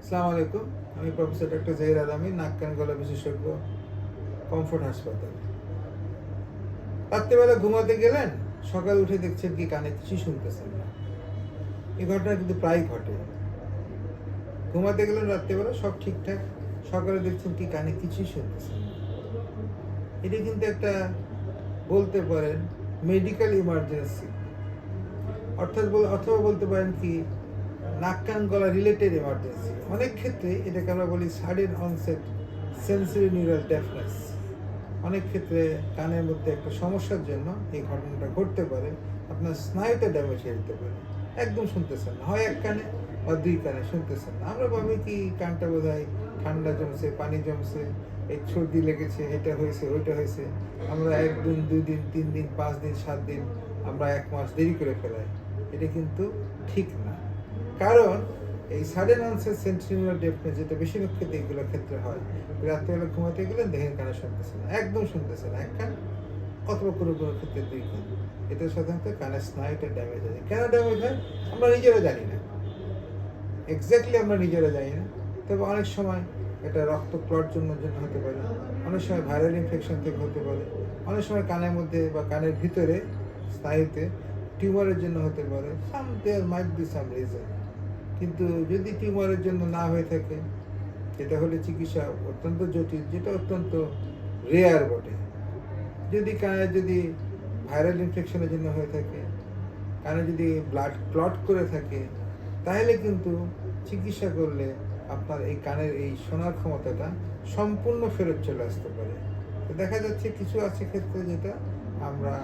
আসসালামু আলাইকুম। আমি প্রফেসর ডক্টর জহির আলামি, নাক কান গলা বিশেষজ্ঞ, কমফোর্ট হাসপাতাল। রাত্রিবেলা ঘুমাতে গেলেন, সকালে উঠে দেখছেন কি কানে কিছুই শুনতেছেন না। এই ঘটনা কিন্তু প্রায় ঘটে। ঘুমাতে গেলেন রাত্রিবেলা, সব ঠিকঠাক, সকালে দেখছেন কি কানে কিছুই শুনতেছেন না। এটা কিন্তু একটা বলতে পারেন মেডিকেল ইমার্জেন্সি, অথবা বলতে পারেন কি নাক কান গলা রিলেটেড এমার্জেন্সি। অনেক ক্ষেত্রে এটাকে আমরা বলি সাডেন অনসেট সেন্সরি নিউরাল ডেফনেস। অনেক ক্ষেত্রে কানের মধ্যে একটা সমস্যার জন্য এই ঘটনাটা ঘটতে পারে। আপনার স্নায়ুটা ড্যামেজ হয়ে যেতে পারে, একদম শুনতেছেন না, হয় এক কানে বা দুই কানে শুনতেছেন না। আমরা ভাবি কি কানটা বোধহয় ঠান্ডা জমছে, পানি জমছে, এই সর্দি লেগেছে, এটা হয়েছে, ওইটা হয়েছে। আমরা 1 দিন, 2 দিন, 3 দিন, 5 দিন, 7 দিন, আমরা 1 মাস দেরি করে ফেলাই। এটা কিন্তু ঠিক না। কারণ এই সাডেন অনসেট সেন্ট্রিনিউরাল ডেফনেস, যেটা বেশিরভাগ ক্ষেত্রে এগুলো ক্ষেত্রে হয়, রাত্রেবেলা ঘুমাতে গেলে দেখেন কানে শুনতেছে না, একদম শুনতেছে না, এক কান অথবা কোনো কোনো ক্ষেত্রে দুই কান। এটা সাধারণত কানের স্নায়ুটা ড্যামেজ হয়। কেন ড্যামেজ হয় আমরা নিজেরা জানি না, এক্স্যাক্টলি আমরা নিজেরা জানি না। তবে অনেক সময় এটা রক্ত ক্লট জন্য হতে পারে, অনেক সময় ভাইরাল ইনফেকশন থেকে হতে পারে, অনেক সময় কানের মধ্যে বা কানের ভিতরে স্নায়ুতে টিউমারের জন্য হতে পারে। দেয়ার মাইট বি সাম রিজন। কিন্তু যদি টিউমারের জন্য না হয়ে থাকে, যেটা হলে চিকিৎসা অত্যন্ত জটিল, যেটা অত্যন্ত রেয়ার বটে। যদি কানে যদি ভাইরাল ইনফেকশনের জন্য হয়ে থাকে, কানে যদি ব্লাড ক্লট করে থাকে, তাহলে কিন্তু চিকিৎসা করলে আপনার এই কানের এই শোনার ক্ষমতাটা সম্পূর্ণ ফেরত চলে আসতে পারে। তো দেখা যাচ্ছে কিছু আছে ক্ষেত্রে যেটা আমরা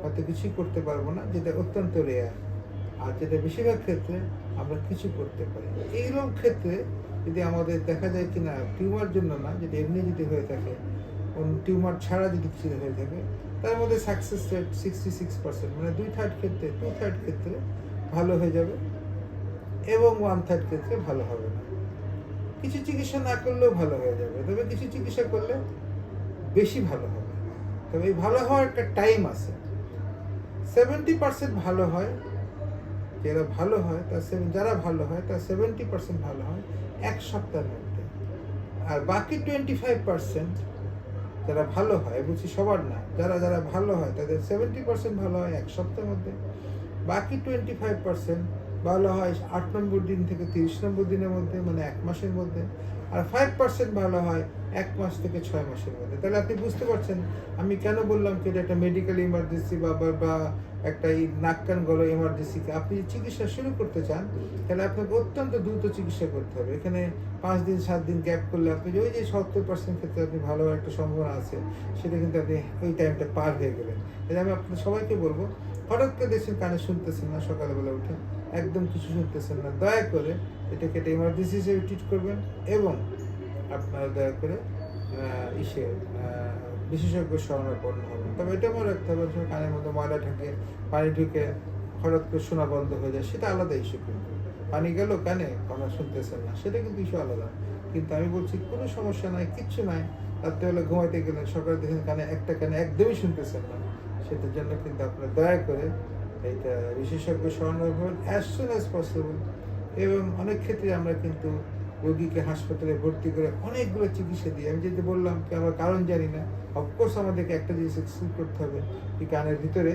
হয়তো কিছুই করতে পারবো না, যেটা অত্যন্ত রেয়ার। আর যেটা বেশিরভাগ ক্ষেত্রে আমরা কিছু করতে পারি। এইরকম ক্ষেত্রে যদি আমাদের দেখা যায় কিনা টিউমার জন্য না, যদি এমনি যদি হয়ে থাকে, টিউমার ছাড়া যদি কিছু হয়ে থাকে, তার মধ্যে সাকসেস রেট 66%, মানে 2/3 ক্ষেত্রে, 2/3 ক্ষেত্রে ভালো হয়ে যাবে এবং 1/3 ক্ষেত্রে ভালো হবে না। কিছু চিকিৎসা না করলেও ভালো হয়ে যাবে, তবে কিছু চিকিৎসা করলে বেশি ভালো হবে। তবে এই ভালো হওয়ার একটা টাইম আছে। 70% ভালো হয়, যারা ভালো হয় তার 70% ভালো হয় 1 সপ্তাহের মধ্যে। আর বাকি 25% যারা ভালো হয়, বলছি সবার না, যারা যারা ভালো হয় তাদের 70% ভালো হয় 1 সপ্তাহের মধ্যে। বাকি 25% ভালো হয় 8 নম্বর দিন থেকে 30 নম্বর দিনের মধ্যে, মানে 1 মাসের মধ্যে। আর 5% ভালো হয় 1 মাস থেকে 6 মাসের মধ্যে। তাহলে আপনি বুঝতে পারছেন আমি কেন বললাম কি এটা একটা মেডিকেল ইমার্জেন্সি বা একটা এই নাক কান গলা এমার্জেন্সিকে আপনি চিকিৎসা শুরু করতে চান, তাহলে আপনাকে অত্যন্ত দ্রুত চিকিৎসা করতে হবে। এখানে 5 দিন 7 দিন গ্যাপ করলে আপনি ওই যে 70% ক্ষেত্রে আপনি ভালো একটা সম্ভাবনা আছে, সেটা কিন্তু আপনি ওই টাইমটা পার হয়ে গেলেন। তাহলে আমি আপনাদের সবাইকে বলবো, হঠাৎ করে দেখছেন কানে শুনতেছেন না, সকালবেলা উঠে একদম কিছু শুনতেছেন না, দয়া করে এটাকে একটা ইমার্জেন্সি হিসেবে ট্রিট করবেন এবং আপনারা দয়া করে বিশেষজ্ঞ শরণাপন্ন হবেন। তবে এটা মনে রাখতে হবে, কানের মধ্যে ময়লা থাকে, পানি ঢুকে হঠাৎ করে শোনা বন্ধ হয়ে যায়, সেটা আলাদা ইস্যু। কিন্তু পানি গেল কানে, কথা শুনতেছেন না, সেটা কিন্তু ইস্যু আলাদা। কিন্তু আমি বলছি কোনো সমস্যা নাই, কিচ্ছু নাই, রাত্রেবেলা ঘুমাইতে গেলেন, সকালে দেখেন কানে একটা কানে একদমই শুনতেছেন না, সেটার জন্য কিন্তু আপনারা দয়া করে এইটা বিশেষজ্ঞ শরণাপন্ন হবেন অ্যাজ সুন অ্যাজ পসিবল। এবং অনেক ক্ষেত্রে আমরা কিন্তু রোগীকে হাসপাতালে ভর্তি করে অনেকগুলো চিকিৎসা দিই। আমি যেটা বললাম কি আমরা কারণ জানি না। অফকোর্স আমাদেরকে একটা জিনিস এক্সক্লুড করতে হবে, কি কানের ভিতরে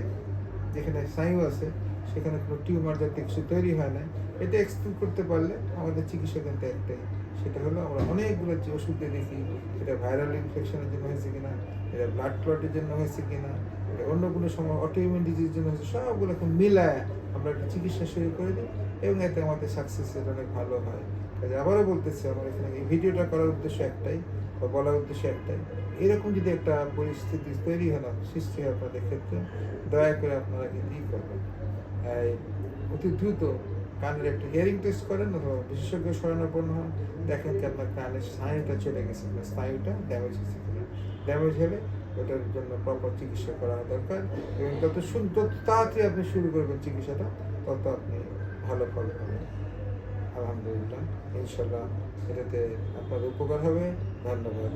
যেখানে স্নায়ু আছে সেখানে কোনো টিউমার জাতীয় কিছু তৈরি হয় না। এটা এক্সক্লুড করতে পারলে আমাদের চিকিৎসা কিন্তু একটাই, সেটা হলো আমরা অনেকগুলো ওষুধ দিয়ে দেখি এটা ভাইরাল ইনফেকশনের জন্য হয়েছে কিনা, এটা ব্লাড ক্লটের জন্য হয়েছে কিনা, এটা অন্য কোনো সময় অটোইমিউন ডিজিজের জন্য হয়েছে, সবগুলোকে মিলায় আমরা একটা চিকিৎসা শুরু করে দিই এবং এতে আমাদের সাকসেস রেট অনেক ভালো হয়। কাজে আবারও বলতেছি, আমার এখানে এই ভিডিওটা করার উদ্দেশ্য একটাই বা বলার উদ্দেশ্য একটাই, এরকম যদি একটা পরিস্থিতি তৈরি হয় না, সৃষ্টি হয় আপনাদের ক্ষেত্রে, দয়া করে আপনারা কিন্তু করবেন, অতি দ্রুত কানের একটা হিয়ারিং টেস্ট করেন অথবা বিশেষজ্ঞ শরণাপন্ন হন, দেখেন কি আপনার কানের স্নায়ুটা চলে গেছে কিনা, স্নায়ুটা ড্যামেজ হয়েছে কিনা। ড্যামেজ হলে ওটার জন্য প্রপার চিকিৎসা করা দরকার এবং যত তাড়াতাড়ি আপনি শুরু করবেন চিকিৎসাটা, তত আপনি ভালো ফল পাবেন। আলহামদুলিল্লাহ, ইনশাল্লাহ এটাতে আপনার উপকার হবে। ধন্যবাদ।